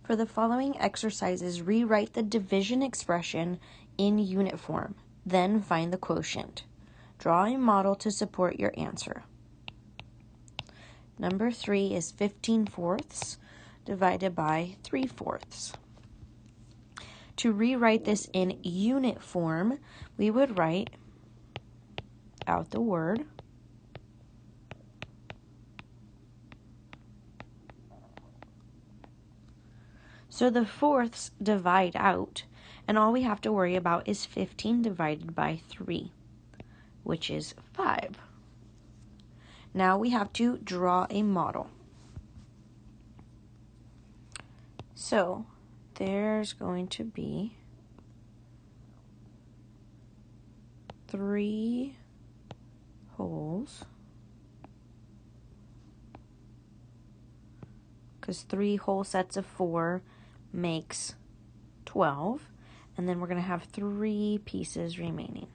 For the following exercises, rewrite the division expression in unit form, then find the quotient. Draw a model to support your answer. Number 3 is 15/4 divided by 3/4. To rewrite this in unit form, we would write out the word so the fourths divide out, and all we have to worry about is 15 divided by 3, which is 5. Now we have to draw a model. So there's going to be 3 holes, because 3 whole sets of 4 makes 12, and then we're going to have 3 pieces remaining.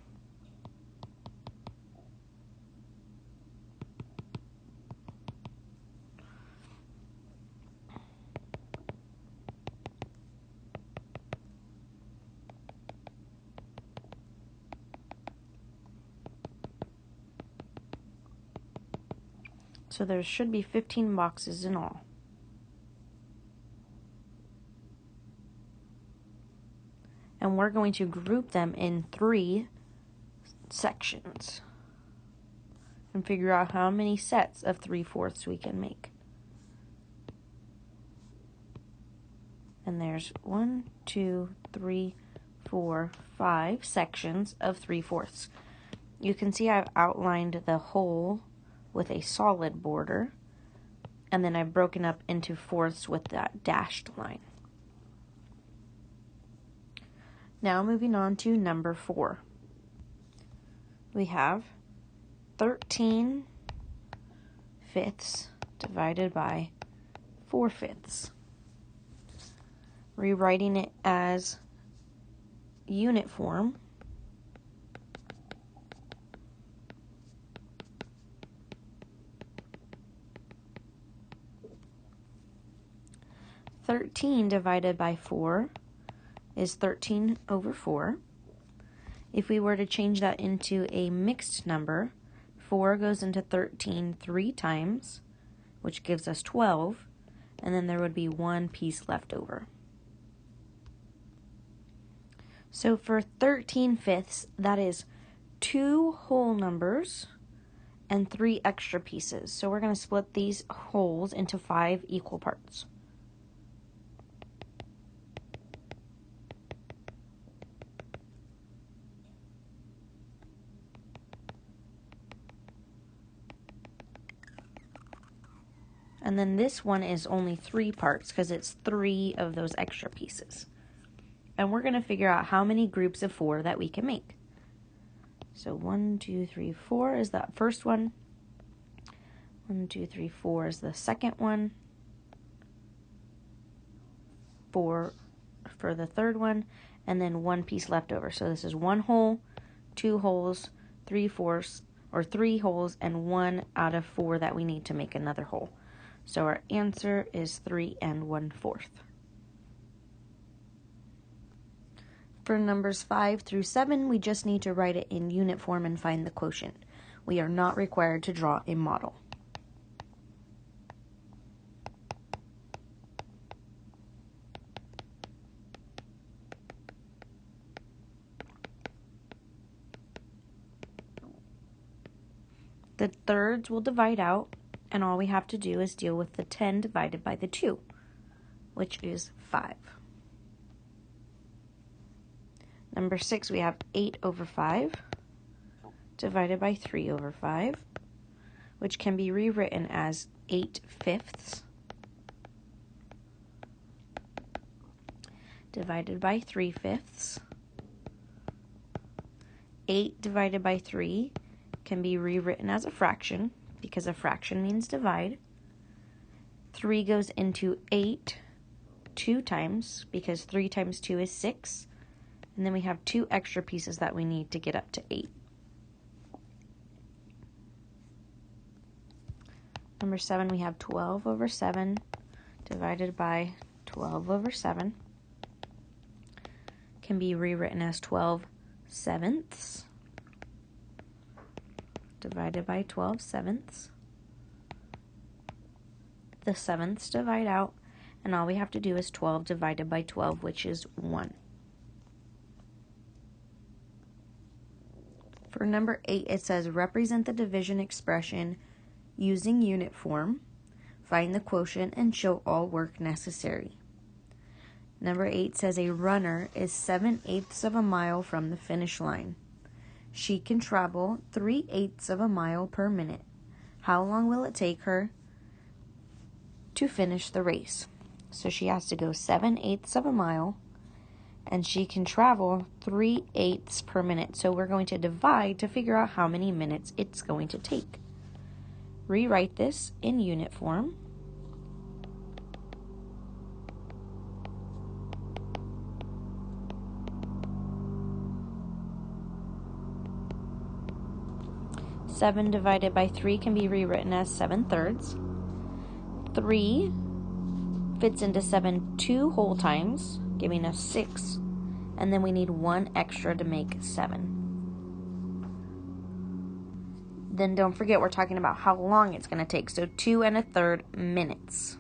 So there should be 15 boxes in all. And we're going to group them in 3 sections and figure out how many sets of 3/4 we can make. And there's 1, 2, 3, 4, 5 sections of 3/4. You can see I've outlined the hole with a solid border, and then I've broken up into fourths with that dashed line. Now moving on to number 4. We have 13/5 divided by 4/5. Rewriting it as unit form, (13 divided by 4 is 13/4. If we were to change that into a mixed number, 4 goes into 13 3 times, which gives us 12, and then there would be 1 piece left over. So for 13/5, that is 2 whole numbers and 3 extra pieces. So we're going to split these wholes into 5 equal parts. And then this one is only 3 parts because it's 3 of those extra pieces. And we're going to figure out how many groups of 4 that we can make. So 1, 2, 3, 4 is that first one. 1, 2, 3, 4 is the second one. 4 for the third one, and then 1 piece left over. So this is 1 hole, 2 holes, 3/4, or 3 holes, and 1 out of 4 that we need to make another hole. So our answer is 3 1/4. For numbers 5 through 7, we just need to write it in unit form and find the quotient. We are not required to draw a model. The thirds will divide out, and all we have to do is deal with the 10 divided by the 2, which is 5. Number 6, we have 8/5 divided by 3/5, which can be rewritten as 8/5 divided by 3/5. 8 divided by 3 can be rewritten as a fraction, because a fraction means divide. 3 goes into 8 2 times, because 3 times 2 is 6. And then we have 2 extra pieces that we need to get up to 8. Number 7, we have 12/7 divided by 12 over 7 can be rewritten as 12 sevenths divided by 12 sevenths. The sevenths divide out, and all we have to do is 12 divided by 12, which is 1. For number 8, it says represent the division expression using unit form, find the quotient, and show all work necessary. Number 8 says a runner is 7/8 of a mile from the finish line. She can travel 3/8 of a mile per minute. How long will it take her to finish the race? So she has to go 7/8 of a mile, and she can travel 3/8 per minute. So we're going to divide to figure out how many minutes it's going to take. Rewrite this in unit form. Seven divided by 3 can be rewritten as 7/3. 3 fits into 7 2 whole times, giving us 6. And then we need 1 extra to make 7. Then don't forget we're talking about how long it's going to take. So 2 1/3 minutes.